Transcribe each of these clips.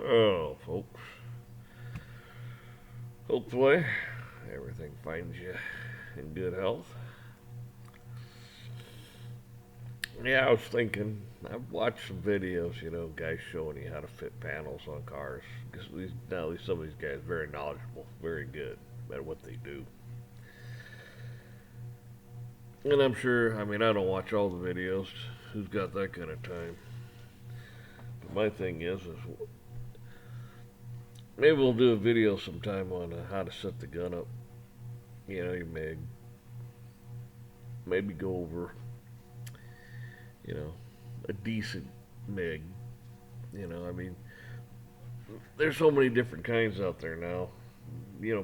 Oh, folks. Hopefully, everything finds you in good health. Yeah, I was thinking, I've watched some videos, guys showing you how to fit panels on cars. Because some of these guys are very knowledgeable, very good at what they do. And I'm sure, I don't watch all the videos. Who's got that kind of time? But my thing is maybe we'll do a video sometime on how to set the gun up. Your MIG. Maybe go over, you know, a decent MIG. There's so many different kinds out there now.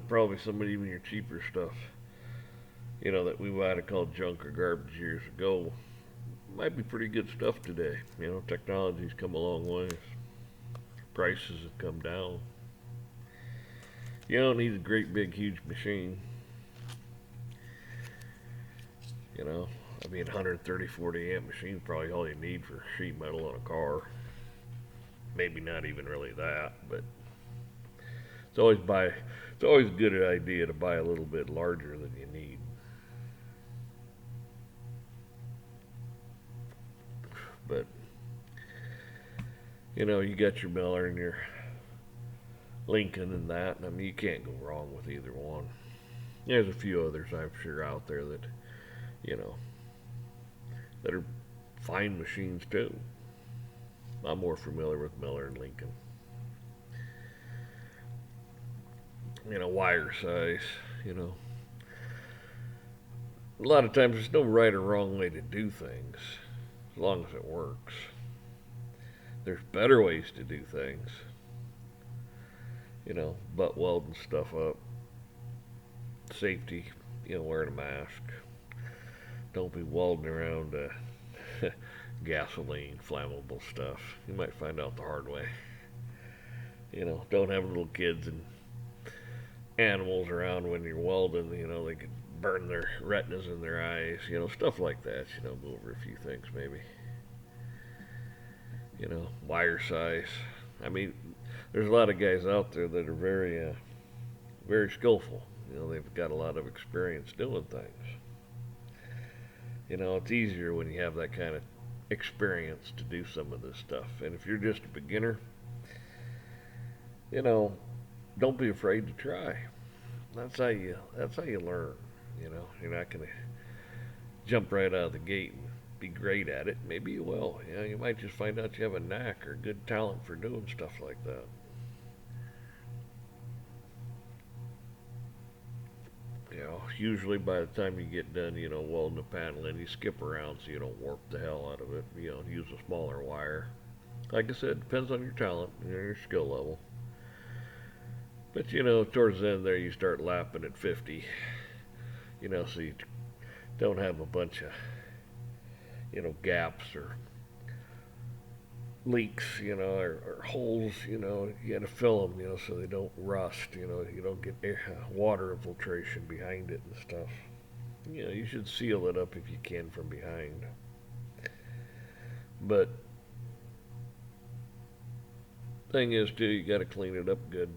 Probably some of even your cheaper stuff, that we might have called junk or garbage years ago, might be pretty good stuff today. Technology's come a long way. Prices have come down. You don't need a great big huge machine. You know, 130, 40 amp machine probably all you need for sheet metal on a car. Maybe not even really that, but it's always buy. It's always a good idea to buy a little bit larger than you need. But you got your Miller and your Lincoln and that. And you can't go wrong with either one. There's a few others I'm sure out there that you know that are fine machines too. I'm more familiar with Miller and Lincoln. Wire size. You know, a lot of times there's no right or wrong way to do things as long as it works. There's better ways to do things. Butt welding stuff up, safety, wearing a mask. Don't be welding around gasoline, flammable stuff. You might find out the hard way. Don't have little kids and animals around when you're welding. They could burn their retinas in their eyes. Stuff like that. Go over a few things maybe. Wire size. There's a lot of guys out there that are very skillful. They've got a lot of experience doing things. It's easier when you have that kind of experience to do some of this stuff. And if you're just a beginner, you know, don't be afraid to try. That's how you learn. You're not gonna jump right out of the gate and be great at it. Maybe you will. You might just find out you have a knack or good talent for doing stuff like that. Usually by the time you get done, welding the panel in, you skip around so you don't warp the hell out of it. Use a smaller wire. Like I said, it depends on your talent and your skill level. But towards the end there, you start lapping at 50. So you don't have a bunch of gaps or leaks, or holes. You got to fill them, so they don't rust. You don't get water infiltration behind it and stuff. You should seal it up if you can from behind. But thing is, too, you got to clean it up good.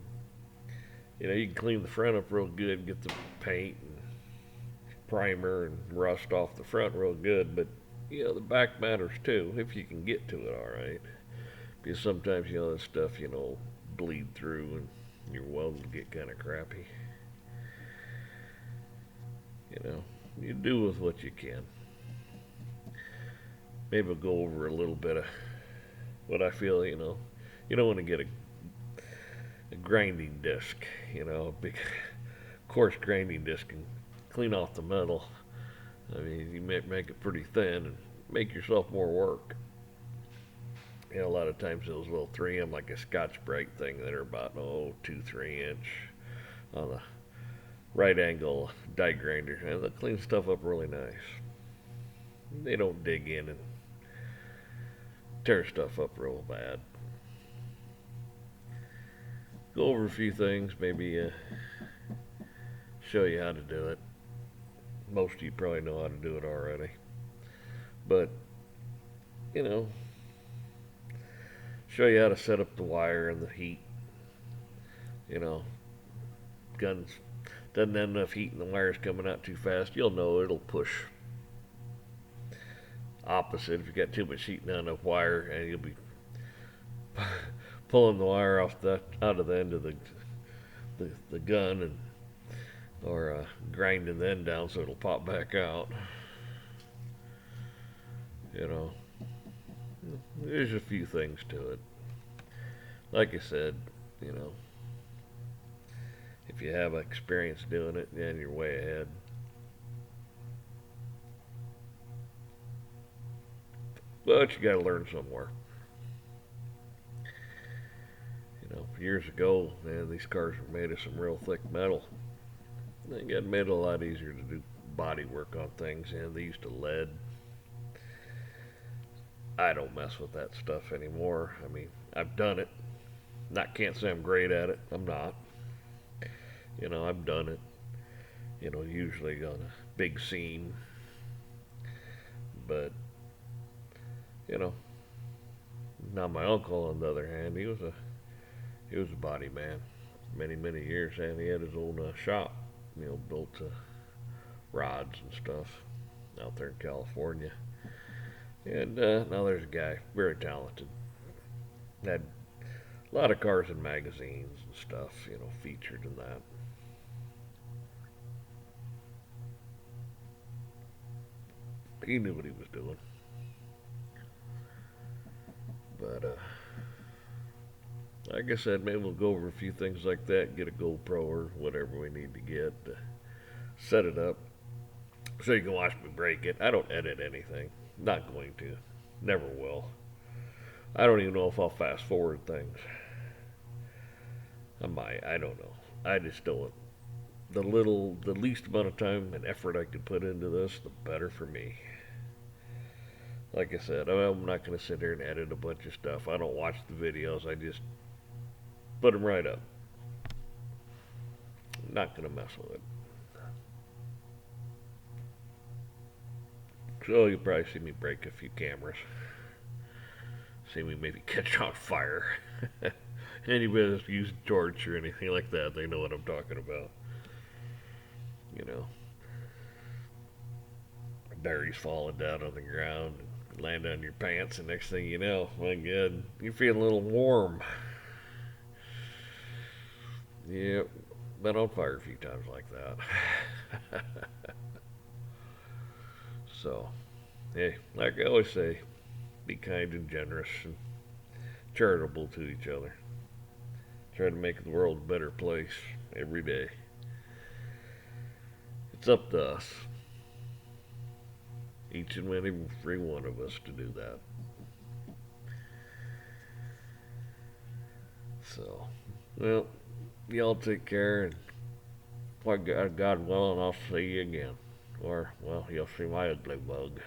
You can clean the front up real good, get the paint and primer and rust off the front real good, but the back matters too, if you can get to it all right. Because sometimes that stuff bleed through and your welds get kind of crappy. You do with what you can. Maybe I'll go over a little bit of what I feel. You don't want to get a grinding disc. A big coarse grinding disc and clean off the metal. You make it pretty thin and make yourself more work. A lot of times those little 3M, like a Scotch-Brite thing, that are about 2-3 inch on the right angle die grinder, and they'll clean stuff up really nice. They don't dig in and tear stuff up real bad. Go over a few things, maybe show you how to do it. Most of you probably know how to do it already. But, show you how to set up the wire and the heat. You know, guns doesn't have enough heat and the wire's coming out too fast. You'll know it'll push opposite if you got too much heat and not enough wire, and you'll be pulling the wire off the out of the end of the gun and or grinding the end down so it'll pop back out. You know, there's a few things to it. Like I said, you know, if you have experience doing it, then you're way ahead. But you got to learn somewhere. You know, years ago, man, these cars were made of some real thick metal. They got made it a lot easier to do body work on things, and they used to lead. I don't mess with that stuff anymore. I mean, I've done it. Not can't say I'm great at it. I'm not. You know, I've done it. You know, usually on a big scene. But you know, now my uncle, on the other hand, he was a body man, many years, and he had his own shop. You know, built rods and stuff out there in California. And now there's a guy, very talented. Had a lot of cars in magazines and stuff, you know, featured in that. He knew what he was doing. But like I said, maybe we'll go over a few things like that, get a GoPro or whatever we need to get, set it up so you can watch me break it. I don't edit anything. Not going to. Never will. I don't even know if I'll fast forward things. I might. I don't know. I just don't. The least amount of time and effort I could put into this, the better for me. Like I said, I'm not going to sit here and edit a bunch of stuff. I don't watch the videos. I just put them right up. I'm not going to mess with it. So you'll probably see me break a few cameras. See me maybe catch on fire. Anybody that's used a torch or anything like that, they know what I'm talking about. You know, berries falling down on the ground, land on your pants, and next thing you know, my God, you feel a little warm. Yep, been on fire a few times like that. So, hey, like I always say, be kind and generous and charitable to each other. Try to make the world a better place every day. It's up to us, each and every one of us, to do that. So, well, y'all take care, and God willing, I'll see you again. Or, well, you'll see my ugly bug.